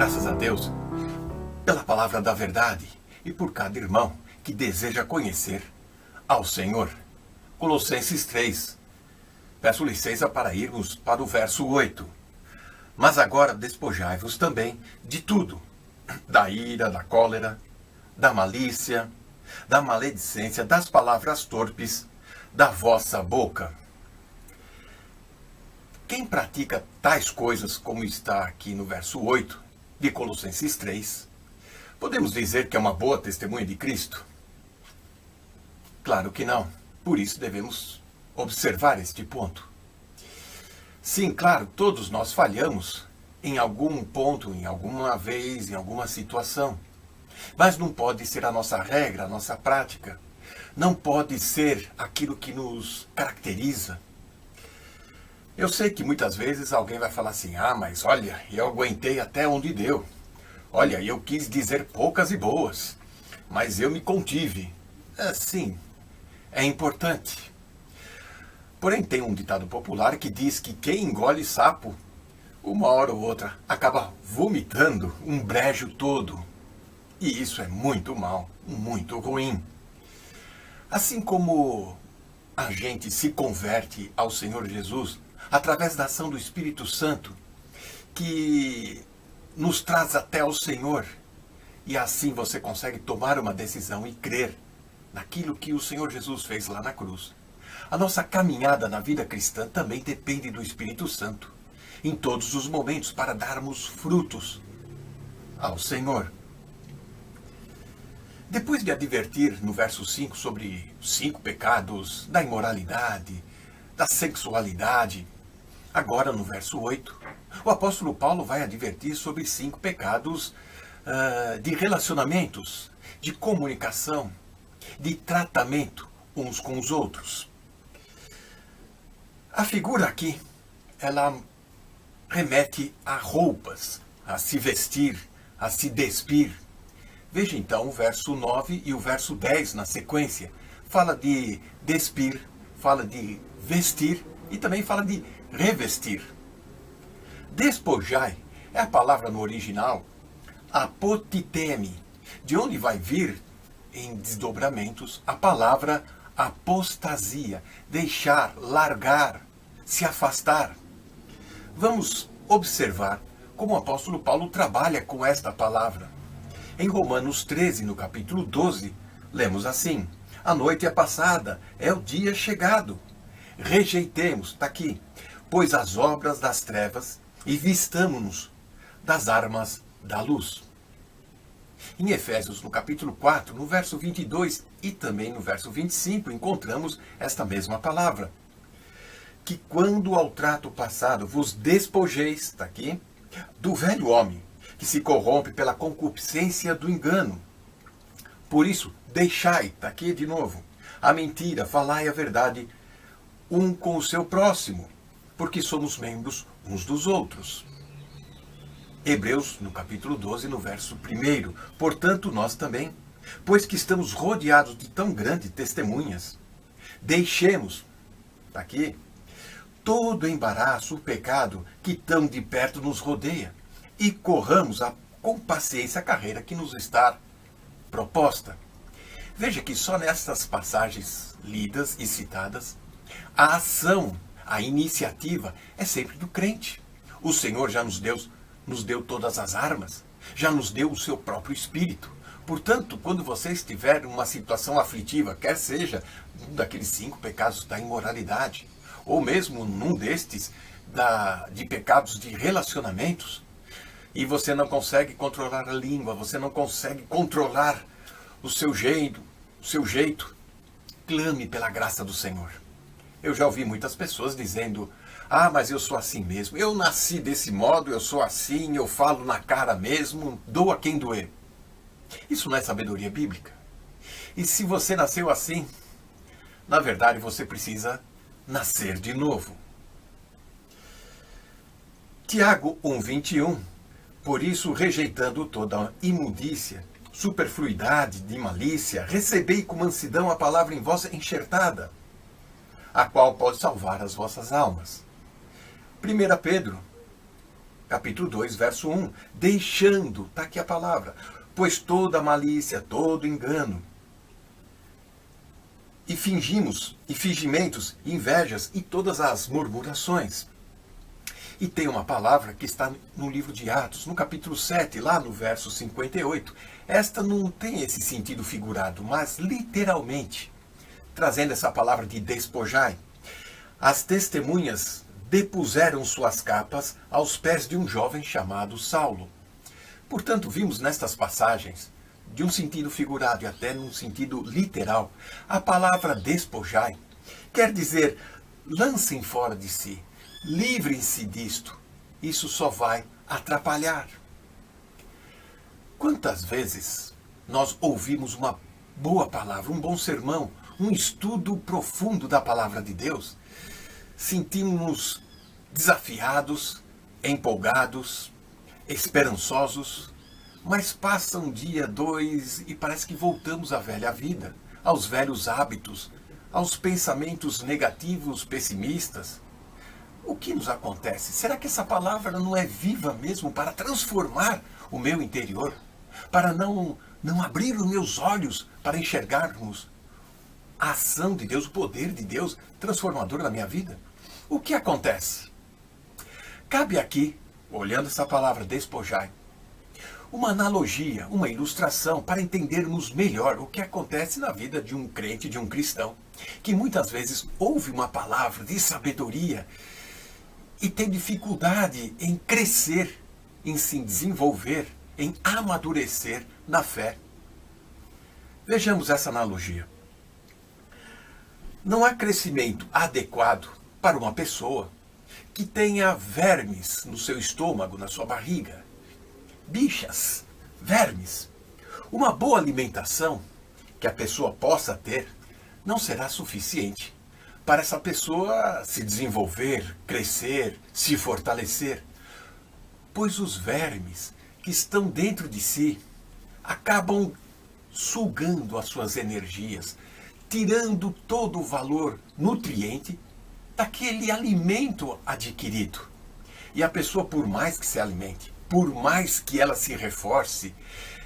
graças a Deus pela palavra da verdade e por cada irmão que deseja conhecer ao Senhor. Colossenses 3. Peço licença para irmos para o verso 8. Mas agora despojai-vos também de tudo, da ira, da cólera, da malícia, da maledicência, das palavras torpes da vossa boca. Quem pratica tais coisas, como está aqui no verso 8 de Colossenses 3, podemos dizer que é uma boa testemunha de Cristo? Claro que não. Por isso devemos observar este ponto. Sim, claro, todos nós falhamos em algum ponto, em alguma vez, em alguma situação. Mas não pode ser a nossa regra, a nossa prática. Não pode ser aquilo que nos caracteriza. Eu sei que muitas vezes alguém vai falar assim, mas olha, eu aguentei até onde deu. Olha, eu quis dizer poucas e boas, mas eu me contive. Sim, é importante. Porém, tem um ditado popular que diz que quem engole sapo, uma hora ou outra, acaba vomitando um brejo todo. E isso é muito mal, muito ruim. Assim como a gente se converte ao Senhor Jesus através da ação do Espírito Santo, que nos traz até ao Senhor, e assim você consegue tomar uma decisão e crer naquilo que o Senhor Jesus fez lá na cruz. A nossa caminhada na vida cristã também depende do Espírito Santo, em todos os momentos, para darmos frutos ao Senhor. Depois de advertir no verso 5 sobre os 5 pecados da imoralidade, da sexualidade, agora no verso 8, o apóstolo Paulo vai advertir sobre 5 pecados de relacionamentos, de comunicação, de tratamento uns com os outros. A figura aqui, ela remete a roupas, a se vestir, a se despir. Veja então o verso 9 e o verso 10 na sequência. Fala de despir, fala de vestir e também fala de revestir. Despojai é a palavra no original apotiteme, de onde vai vir em desdobramentos a palavra apostasia, deixar, largar, se afastar. Vamos observar como o apóstolo Paulo trabalha com esta palavra. Em Romanos 13, no capítulo 12, lemos assim: a noite é passada, é o dia chegado. Rejeitemos, está aqui, pois as obras das trevas e vistamo-nos das armas da luz. Em Efésios, no capítulo 4, no verso 22 e também no verso 25, encontramos esta mesma palavra. Que quando ao trato passado vos despojeis, está aqui, do velho homem, que se corrompe pela concupiscência do engano. Por isso, deixai, está aqui de novo, a mentira, falai a verdade um com o seu próximo, porque somos membros uns dos outros. Hebreus, no capítulo 12, no verso 1. Portanto, nós também, pois que estamos rodeados de tão grandes testemunhas, deixemos, está aqui, todo embaraço, o pecado que tão de perto nos rodeia, e corramos com paciência a carreira que nos está proposta. Veja que só nessas passagens lidas e citadas, a ação, a iniciativa é sempre do crente. O Senhor já nos deu todas as armas, já nos deu o seu próprio Espírito. Portanto, quando você estiver em uma situação aflitiva, quer seja um daqueles 5 pecados da imoralidade, ou mesmo num destes de pecados de relacionamentos, e você não consegue controlar a língua, você não consegue controlar o seu jeito, clame pela graça do Senhor. Eu já ouvi muitas pessoas dizendo, mas eu sou assim mesmo, eu nasci desse modo, eu sou assim, eu falo na cara mesmo, doa quem doer. Isso não é sabedoria bíblica. E se você nasceu assim, na verdade você precisa nascer de novo. Tiago 1:21. Por isso, rejeitando toda imundícia, superfluidade de malícia, recebei com mansidão a palavra em vós enxertada, a qual pode salvar as vossas almas. 1 Pedro capítulo 2, verso 1. Deixando, está aqui a palavra, pois toda malícia, todo engano, e fingimentos, invejas e todas as murmurações. E tem uma palavra que está no livro de Atos, no capítulo 7, lá no verso 58. Esta não tem esse sentido figurado, mas literalmente, trazendo essa palavra de despojai. As testemunhas depuseram suas capas aos pés de um jovem chamado Saulo. Portanto, vimos nestas passagens, de um sentido figurado e até num sentido literal, a palavra despojai quer dizer lancem fora de si, livrem-se disto. Isso só vai atrapalhar. Quantas vezes nós ouvimos uma boa palavra, um bom sermão, um estudo profundo da palavra de Deus, sentimos-nos desafiados, empolgados, esperançosos, mas passa um dia, dois, e parece que voltamos à velha vida, aos velhos hábitos, aos pensamentos negativos, pessimistas. O que nos acontece? Será que essa palavra não é viva mesmo para transformar o meu interior? Para não abrir os meus olhos para enxergarmos a ação de Deus, o poder de Deus transformador na minha vida? O que acontece? Cabe aqui, olhando essa palavra despojai, uma analogia, uma ilustração para entendermos melhor o que acontece na vida de um crente, de um cristão, que muitas vezes ouve uma palavra de sabedoria e tem dificuldade em crescer, em se desenvolver, em amadurecer na fé. Vejamos essa analogia. Não há crescimento adequado para uma pessoa que tenha vermes no seu estômago, na sua barriga. Bichas, vermes. Uma boa alimentação que a pessoa possa ter não será suficiente para essa pessoa se desenvolver, crescer, se fortalecer. Pois os vermes que estão dentro de si acabam sugando as suas energias, tirando todo o valor nutriente daquele alimento adquirido. E a pessoa, por mais que se alimente, por mais que ela se reforce,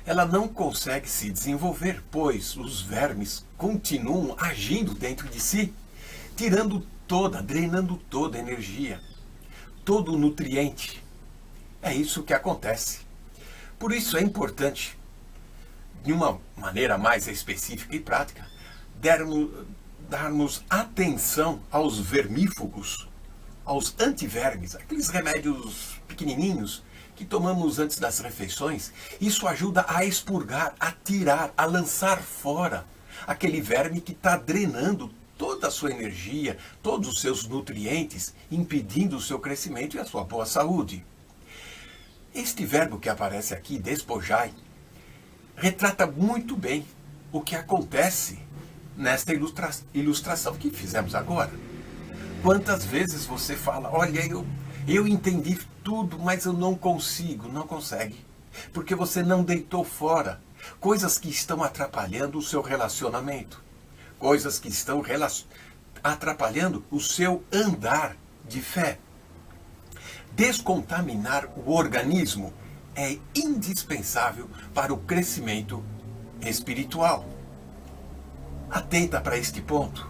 ela não consegue se desenvolver, pois os vermes continuam agindo dentro de si, drenando toda a energia, todo o nutriente. É isso que acontece. Por isso é importante, de uma maneira mais específica e prática, darmos atenção aos vermífugos, aos antivermes, aqueles remédios pequenininhos que tomamos antes das refeições. Isso ajuda a expurgar, a tirar, a lançar fora aquele verme que está drenando toda a sua energia, todos os seus nutrientes, impedindo o seu crescimento e a sua boa saúde. Este verbo que aparece aqui, despojai, retrata muito bem o que acontece nesta ilustração que fizemos agora. Quantas vezes você fala, olha, eu entendi tudo, mas eu não consegue. Porque você não deitou fora coisas que estão atrapalhando o seu relacionamento, coisas que estão atrapalhando o seu andar de fé. Descontaminar o organismo é indispensável para o crescimento espiritual. Atenta para este ponto.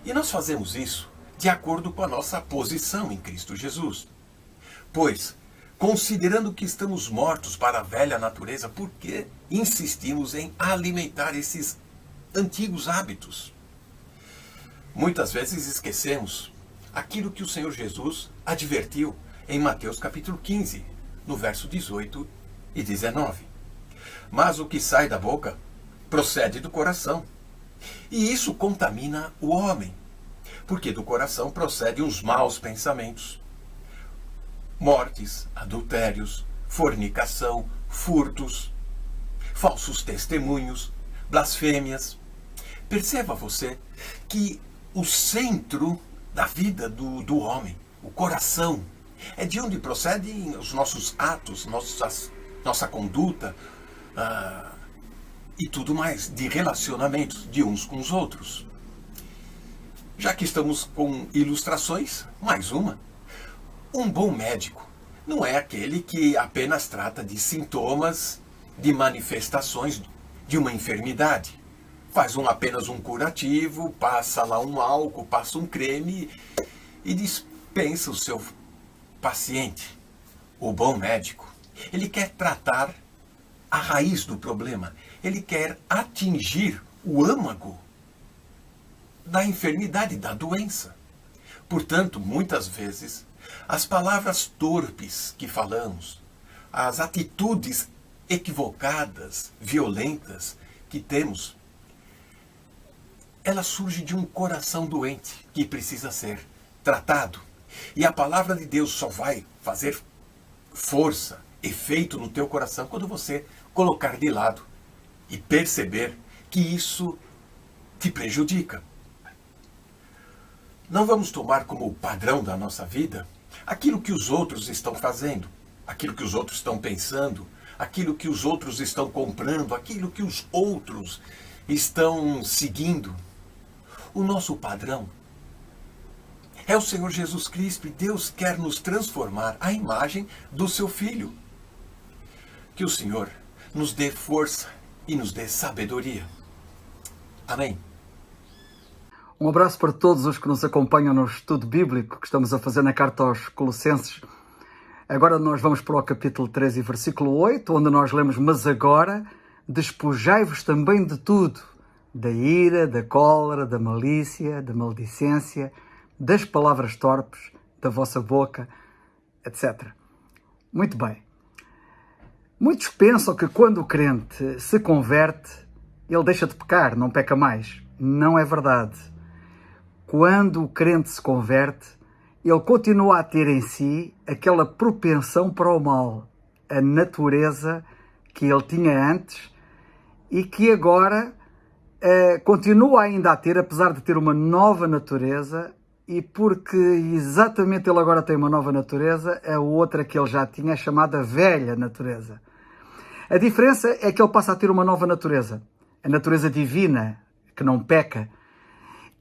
E nós fazemos isso de acordo com a nossa posição em Cristo Jesus. Pois, considerando que estamos mortos para a velha natureza, por que insistimos em alimentar esses antigos hábitos? Muitas vezes esquecemos aquilo que o Senhor Jesus advertiu em Mateus capítulo 15, no verso 18 e 19. Mas o que sai da boca procede do coração, e isso contamina o homem, porque do coração procedem os maus pensamentos, mortes, adultérios, fornicação, furtos, falsos testemunhos, blasfêmias. Perceba você que o centro da vida do homem, o coração, é de onde procedem os nossos atos, nossa conduta e tudo mais, de relacionamentos de uns com os outros. Já que estamos com ilustrações, mais uma. Um bom médico não é aquele que apenas trata de sintomas, de manifestações de uma enfermidade. Faz apenas um curativo, passa lá um álcool, passa um creme e dispensa o seu paciente. O bom médico, ele quer tratar a raiz do problema. Ele quer atingir o âmago da enfermidade, da doença. Portanto, muitas vezes, as palavras torpes que falamos, as atitudes equivocadas, violentas que temos, ela surge de um coração doente que precisa ser tratado. E a palavra de Deus só vai fazer força, efeito no teu coração quando você colocar de lado e perceber que isso te prejudica. Não vamos tomar como padrão da nossa vida aquilo que os outros estão fazendo, aquilo que os outros estão pensando, aquilo que os outros estão comprando, aquilo que os outros estão seguindo. O nosso padrão é o Senhor Jesus Cristo e Deus quer nos transformar à imagem do seu Filho. Que o Senhor nos dê força e nos dê sabedoria. Amém. Um abraço para todos os que nos acompanham no estudo bíblico que estamos a fazer na carta aos Colossenses. Agora nós vamos para o capítulo 13, versículo 8, onde nós lemos: mas agora despojai-vos também de tudo, da ira, da cólera, da malícia, da maldicência, das palavras torpes, da vossa boca, etc. Muito bem. Muitos pensam que quando o crente se converte, ele deixa de pecar, não peca mais. Não é verdade. Quando o crente se converte, ele continua a ter em si aquela propensão para o mal, a natureza que ele tinha antes e que agora continua ainda a ter, apesar de ter uma nova natureza, e porque exatamente ele agora tem uma nova natureza, a outra que ele já tinha é chamada velha natureza. A diferença é que ele passa a ter uma nova natureza, a natureza divina, que não peca.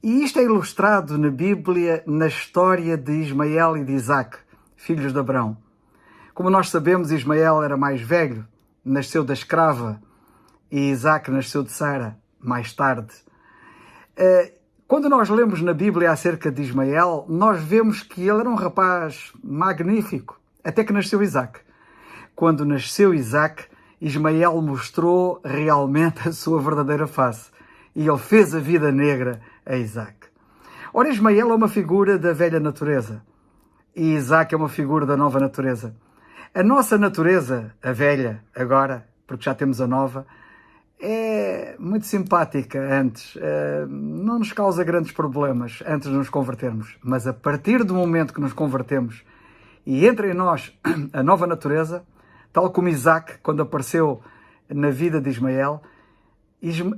E isto é ilustrado na Bíblia, na história de Ismael e de Isaac, filhos de Abrão. Como nós sabemos, Ismael era mais velho, nasceu da escrava, e Isaac nasceu de Sara, mais tarde. Quando nós lemos na Bíblia acerca de Ismael, nós vemos que ele era um rapaz magnífico, até que nasceu Isaac. Quando nasceu Isaac, Ismael mostrou realmente a sua verdadeira face, e ele fez a vida negra a Isaac. Ora, Ismael é uma figura da velha natureza e Isaac é uma figura da nova natureza. A nossa natureza, a velha agora, porque já temos a nova, é muito simpática antes, não nos causa grandes problemas antes de nos convertermos, mas a partir do momento que nos convertemos e entra em nós a nova natureza, tal como Isaac, quando apareceu na vida de Ismael,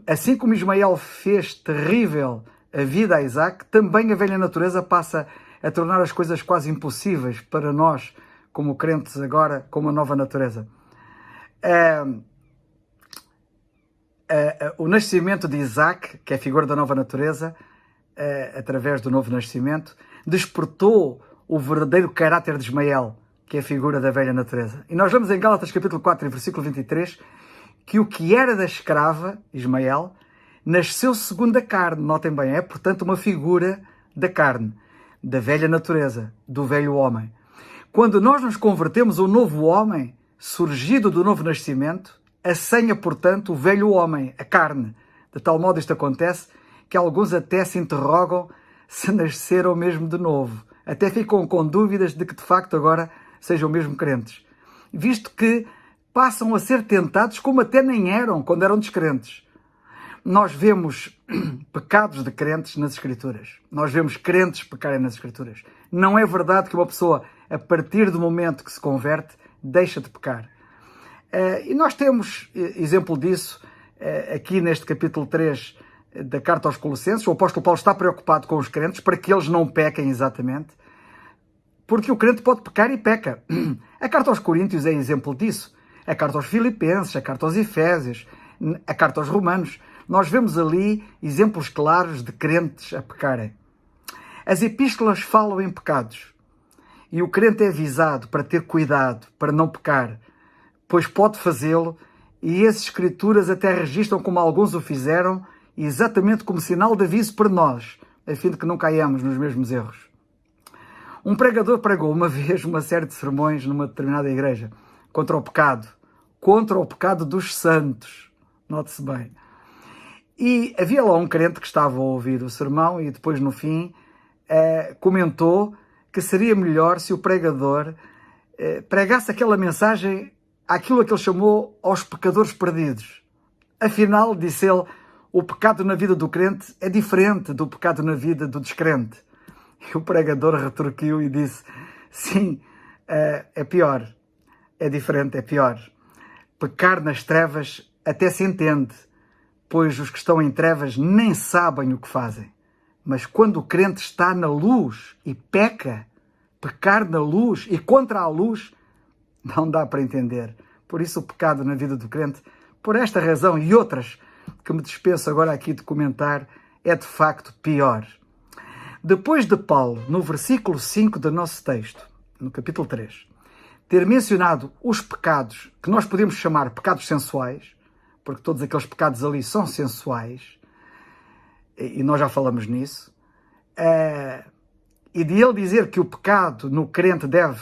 assim como Ismael fez terrível a vida a Isaac, também a velha natureza passa a tornar as coisas quase impossíveis para nós, como crentes agora, com uma nova natureza. O nascimento de Isaac, que é a figura da nova natureza, através do novo nascimento, despertou o verdadeiro caráter de Ismael, que é a figura da velha natureza. E nós lemos em Gálatas capítulo 4, versículo 23, que o que era da escrava, Ismael, nasceu segundo a carne. Notem bem, é portanto uma figura da carne, da velha natureza, do velho homem. Quando nós nos convertemos ao novo homem, surgido do novo nascimento, assenha, portanto, o velho homem, a carne. De tal modo isto acontece que alguns até se interrogam se nasceram mesmo de novo. Até ficam com dúvidas de que de facto agora sejam mesmo crentes. Visto que passam a ser tentados como até nem eram quando eram descrentes. Nós vemos pecados de crentes nas Escrituras. Nós vemos crentes pecarem nas Escrituras. Não é verdade que uma pessoa, a partir do momento que se converte, deixa de pecar. E nós temos exemplo disso aqui neste capítulo 3 da carta aos Colossenses. O apóstolo Paulo está preocupado com os crentes para que eles não pequem exatamente. Porque o crente pode pecar e peca. A carta aos Coríntios é exemplo disso. A carta aos Filipenses, a carta aos Efésios, a carta aos Romanos. Nós vemos ali exemplos claros de crentes a pecarem. As epístolas falam em pecados. E o crente é avisado para ter cuidado, para não pecar, pois pode fazê-lo, e as Escrituras até registram como alguns o fizeram, exatamente como sinal de aviso para nós, a fim de que não caiamos nos mesmos erros. Um pregador pregou uma vez uma série de sermões numa determinada igreja contra o pecado dos santos. Note-se bem. E havia lá um crente que estava a ouvir o sermão e depois, no fim, comentou que seria melhor se o pregador pregasse aquela mensagem àquilo que ele chamou aos pecadores perdidos. Afinal, disse ele, o pecado na vida do crente é diferente do pecado na vida do descrente. E o pregador retorquiu e disse, sim, é pior, é diferente, é pior. Pecar nas trevas até se entende, pois os que estão em trevas nem sabem o que fazem. Mas quando o crente está na luz e peca, pecar na luz e contra a luz, não dá para entender. Por isso o pecado na vida do crente, por esta razão e outras que me dispenso agora aqui de comentar, é de facto pior. Depois de Paulo, no versículo 5 do nosso texto, no capítulo 3, ter mencionado os pecados que nós podemos chamar pecados sensuais, porque todos aqueles pecados ali são sensuais, e nós já falamos nisso, e de ele dizer que o pecado no crente deve,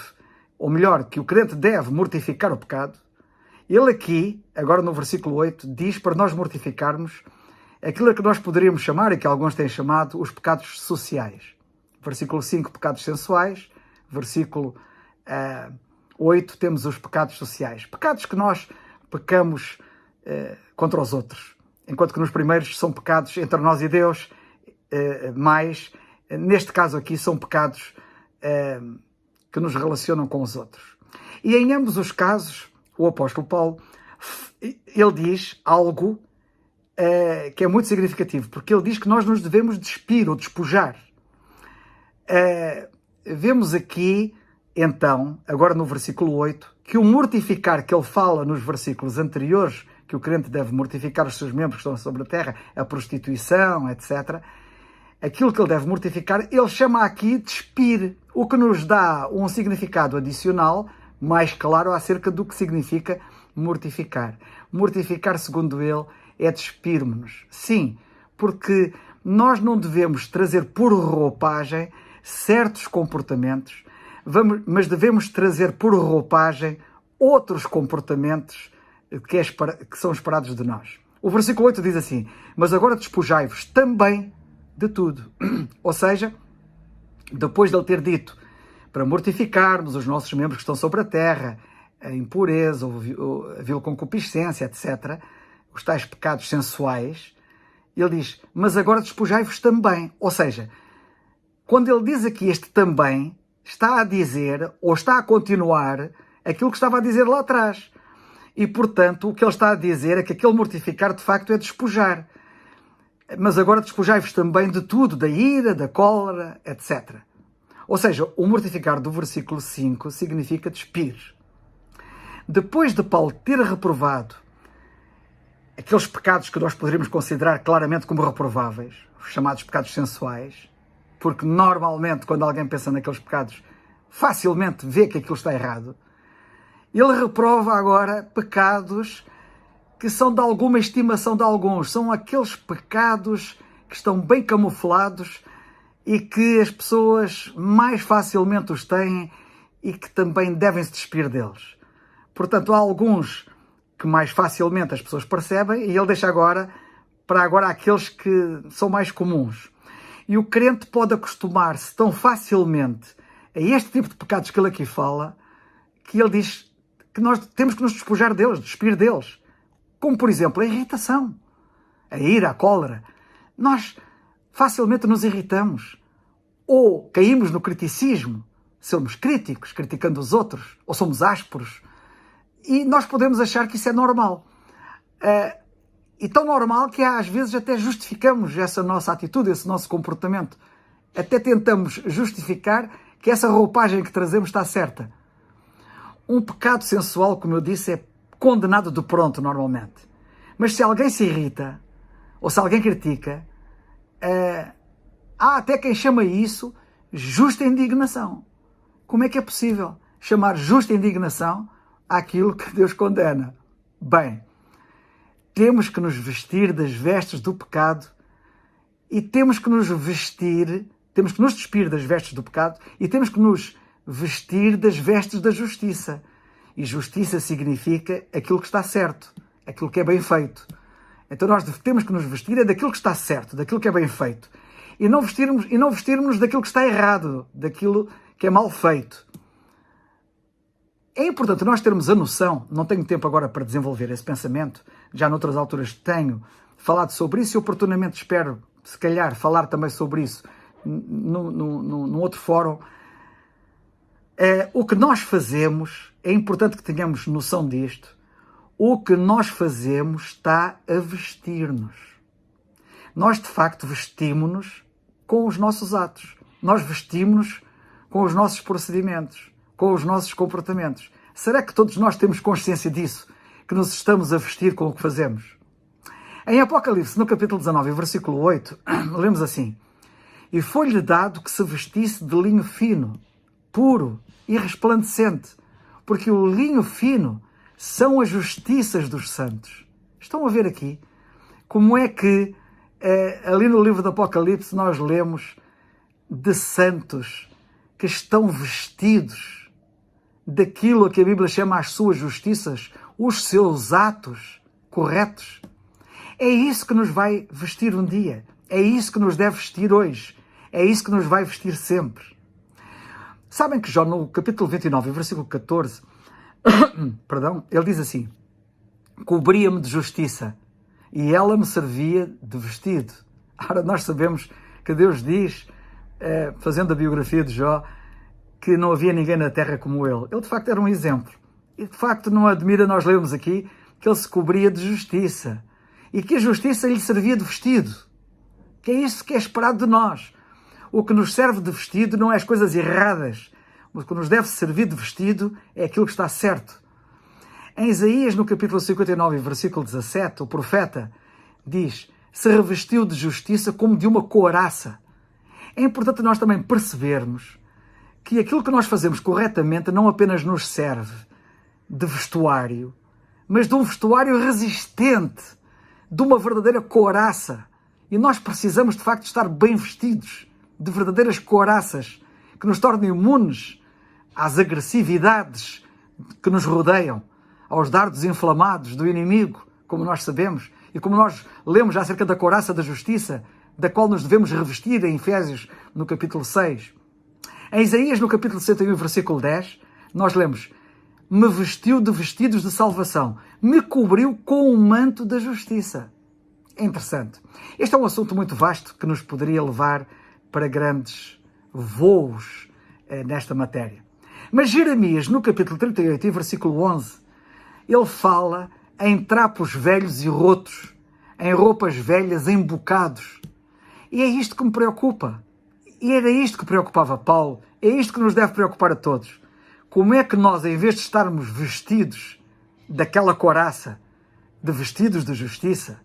ou melhor, que o crente deve mortificar o pecado, ele aqui, agora no versículo 8, diz para nós mortificarmos aquilo que nós poderíamos chamar, e que alguns têm chamado, os pecados sociais. Versículo 5, pecados sensuais. Versículo 8, temos os pecados sociais. Pecados que nós pecamos contra os outros. Enquanto que nos primeiros são pecados entre nós e Deus, mas neste caso aqui são pecados que nos relacionam com os outros. E em ambos os casos, o apóstolo Paulo, ele diz algo que é muito significativo, porque ele diz que nós nos devemos despir ou despojar. Vemos aqui, então, agora no versículo 8, que o mortificar que ele fala nos versículos anteriores, que o crente deve mortificar os seus membros que estão sobre a terra, a prostituição, etc., aquilo que ele deve mortificar, ele chama aqui despir, o que nos dá um significado adicional, mais claro, acerca do que significa mortificar. Mortificar, segundo ele, é despirmos-nos. Sim, porque nós não devemos trazer por roupagem certos comportamentos, mas devemos trazer por roupagem outros comportamentos que são esperados de nós. O versículo 8 diz assim, mas agora despojai-vos também de tudo. Ou seja, depois de ele ter dito para mortificarmos os nossos membros que estão sobre a terra, a impureza, a vil concupiscência, etc., os tais pecados sensuais, ele diz, mas agora despojai-vos também. Ou seja, quando ele diz aqui este também, está a dizer, ou está a continuar, aquilo que estava a dizer lá atrás. E, portanto, o que ele está a dizer é que aquele mortificar, de facto, é despojar. Mas agora despojai-vos também de tudo, da ira, da cólera, etc. Ou seja, o mortificar do versículo 5 significa despir. Depois de Paulo ter reprovado aqueles pecados que nós poderíamos considerar claramente como reprováveis, os chamados pecados sensuais, porque normalmente quando alguém pensa naqueles pecados, facilmente vê que aquilo está errado, ele reprova agora pecados que são de alguma estimação de alguns. São aqueles pecados que estão bem camuflados e que as pessoas mais facilmente os têm e que também devem se despir deles. Portanto, há alguns que mais facilmente as pessoas percebem e ele deixa agora para agora aqueles que são mais comuns. E o crente pode acostumar-se tão facilmente a este tipo de pecados que ele aqui fala, que ele diz que nós temos que nos despojar deles, despir deles. Como, por exemplo, a irritação, a ira, a cólera. Nós facilmente nos irritamos ou caímos no criticismo, somos críticos, criticando os outros, ou somos ásperos. E nós podemos achar que isso é normal. E tão normal que às vezes até justificamos essa nossa atitude, esse nosso comportamento. Até tentamos justificar que essa roupagem que trazemos está certa. Um pecado sensual, como eu disse, é condenado de pronto normalmente. Mas se alguém se irrita, ou se alguém critica, há até quem chama isso justa indignação. Como é que é possível chamar justa indignação àquilo que Deus condena? Bem, temos que nos vestir das vestes do pecado e temos que nos despir das vestes do pecado e temos que nos vestir das vestes da justiça. E justiça significa aquilo que está certo, aquilo que é bem feito. Então nós temos que nos vestir daquilo que está certo, daquilo que é bem feito. E não vestirmos daquilo que está errado, daquilo que é mal feito. É importante nós termos a noção, não tenho tempo agora para desenvolver esse pensamento, já noutras alturas tenho falado sobre isso e oportunamente espero, se calhar, falar também sobre isso num outro fórum. O que nós fazemos, é importante que tenhamos noção disto, o que nós fazemos está a vestir-nos. Nós, de facto, vestimos-nos com os nossos atos. Nós vestimos-nos com os nossos procedimentos, com os nossos comportamentos. Será que todos nós temos consciência disso? Que nos estamos a vestir com o que fazemos? Em Apocalipse, no capítulo 19, versículo 8, lemos assim: E foi-lhe dado que se vestisse de linho fino, puro e resplandecente, porque o linho fino são as justiças dos santos. Estão a ver aqui como é que ali no livro do Apocalipse nós lemos de santos que estão vestidos daquilo a que a Bíblia chama as suas justiças, os seus atos corretos. É isso que nos vai vestir um dia. É isso que nos deve vestir hoje. É isso que nos vai vestir sempre. Sabem que Jó, no capítulo 29, versículo 14, ele diz assim: Cobria-me de justiça e ela me servia de vestido. Ora, nós sabemos que Deus diz, fazendo a biografia de Jó, que não havia ninguém na terra como ele. Ele, de facto, era um exemplo. E, de facto, não admira nós lermos aqui que ele se cobria de justiça e que a justiça lhe servia de vestido. Que é isso que é esperado de nós. O que nos serve de vestido não é as coisas erradas. O que nos deve servir de vestido é aquilo que está certo. Em Isaías, no capítulo 59, versículo 17, o profeta diz: se revestiu de justiça como de uma couraça. É importante nós também percebermos que aquilo que nós fazemos corretamente não apenas nos serve de vestuário, mas de um vestuário resistente, de uma verdadeira couraça. E nós precisamos, de facto, estar bem vestidos, de verdadeiras couraças, que nos tornem imunes às agressividades que nos rodeiam, aos dardos inflamados do inimigo, como nós sabemos, e como nós lemos acerca da couraça da justiça, da qual nos devemos revestir em Efésios, no capítulo 6. Em Isaías, no capítulo 61, versículo 10, nós lemos: me vestiu de vestidos de salvação, me cobriu com o manto da justiça. É interessante. Este é um assunto muito vasto que nos poderia levar para grandes voos nesta matéria. Mas Jeremias, no capítulo 38 e versículo 11, ele fala em trapos velhos e rotos, em roupas velhas, em bocados. E é isto que me preocupa. E era isto que preocupava Paulo. É isto que nos deve preocupar a todos. Como é que nós, em vez de estarmos vestidos daquela couraça, de vestidos de justiça,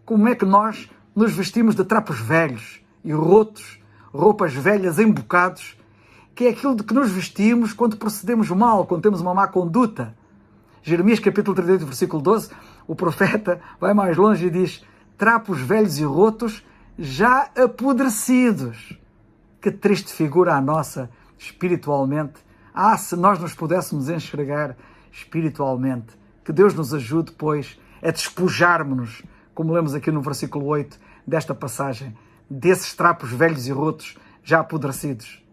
como é que nós nos vestimos de trapos velhos e rotos, roupas velhas em bocados, que é aquilo de que nos vestimos quando procedemos mal, quando temos uma má conduta? Jeremias capítulo 38, versículo 12, o profeta vai mais longe e diz: trapos velhos e rotos, já apodrecidos. Que triste figura a nossa espiritualmente. Se nós nos pudéssemos enxergar espiritualmente. Que Deus nos ajude, pois, a despojarmos-nos, como lemos aqui no versículo 8 desta passagem, desses trapos velhos e rotos, já apodrecidos.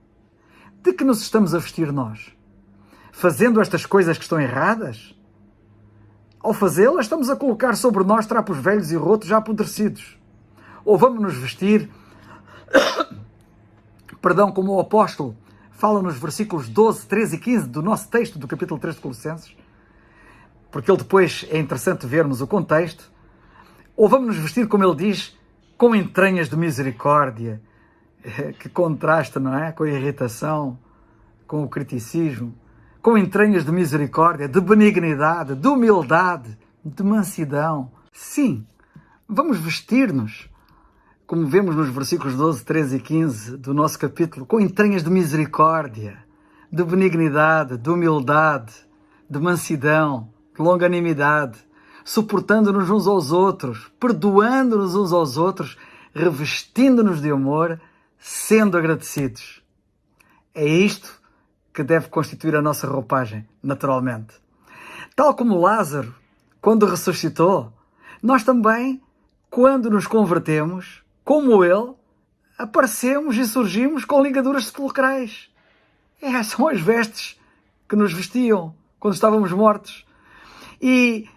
De que nos estamos a vestir nós? Fazendo estas coisas que estão erradas? Ao fazê-las, estamos a colocar sobre nós trapos velhos e rotos, já apodrecidos. Ou vamos nos vestir, como o apóstolo fala nos versículos 12, 13 e 15 do nosso texto, do capítulo 3 de Colossenses, porque ele depois é interessante vermos o contexto. Ou vamos nos vestir, como ele diz, com entranhas de misericórdia, que contrasta, não é? Com a irritação, com o criticismo, com entranhas de misericórdia, de benignidade, de humildade, de mansidão. Sim, vamos vestir-nos, como vemos nos versículos 12, 13 e 15 do nosso capítulo, com entranhas de misericórdia, de benignidade, de humildade, de mansidão, de longanimidade, suportando-nos uns aos outros, perdoando-nos uns aos outros, revestindo-nos de amor, sendo agradecidos. É isto que deve constituir a nossa roupagem, naturalmente. Tal como Lázaro, quando ressuscitou, nós também, quando nos convertemos, como ele, aparecemos e surgimos com ligaduras sepulcrais. São as vestes que nos vestiam quando estávamos mortos. E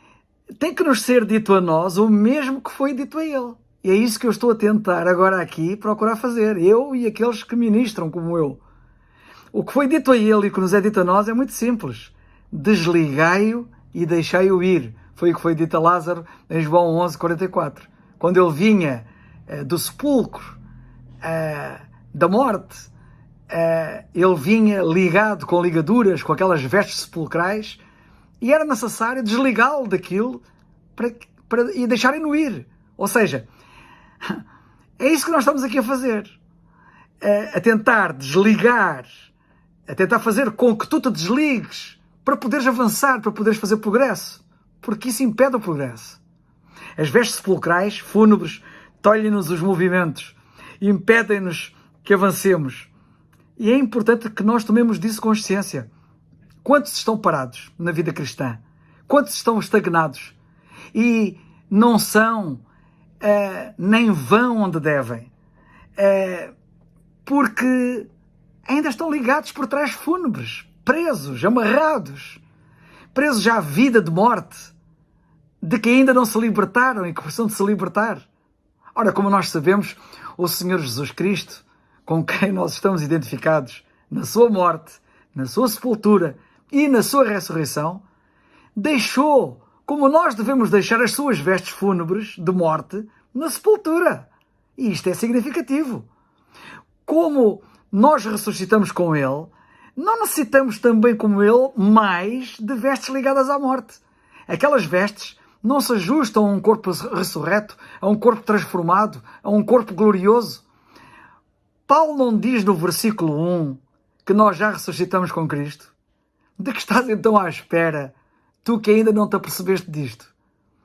tem que nos ser dito a nós o mesmo que foi dito a ele. E é isso que eu estou a tentar agora aqui procurar fazer, eu e aqueles que ministram como eu. O que foi dito a ele e o que nos é dito a nós é muito simples. Desligai-o e deixai-o ir. Foi o que foi dito a Lázaro em João 11:44. Quando ele vinha do sepulcro, da morte, ele vinha ligado com ligaduras, com aquelas vestes sepulcrais, e era necessário desligá-lo daquilo e deixarem-no ir. Ou seja, é isso que nós estamos aqui a fazer. A tentar desligar, a tentar fazer com que tu te desligues para poderes avançar, para poderes fazer progresso. Porque isso impede o progresso. As vestes sepulcrais, fúnebres, tolhem-nos os movimentos, impedem-nos que avancemos. E é importante que nós tomemos disso consciência. Quantos estão parados na vida cristã? Quantos estão estagnados? E não são, nem vão onde devem. Porque ainda estão ligados por trás fúnebres, presos, amarrados, presos à vida de morte, de que ainda não se libertaram e que precisam de se libertar. Ora, como nós sabemos, o Senhor Jesus Cristo, com quem nós estamos identificados na sua morte, na sua sepultura e na sua ressurreição, deixou, como nós devemos deixar as suas vestes fúnebres de morte, na sepultura. E isto é significativo. Como nós ressuscitamos com ele, não necessitamos também, como ele, mais de vestes ligadas à morte. Aquelas vestes não se ajustam a um corpo ressurreto, a um corpo transformado, a um corpo glorioso. Paulo não diz no versículo 1 que nós já ressuscitamos com Cristo? De que estás então à espera, tu que ainda não te apercebeste disto?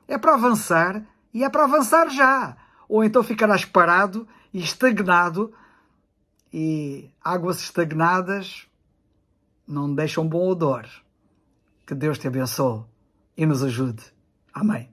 É para avançar e é para avançar já. Ou então ficarás parado e estagnado, e águas estagnadas não deixam bom odor. Que Deus te abençoe e nos ajude. Amém.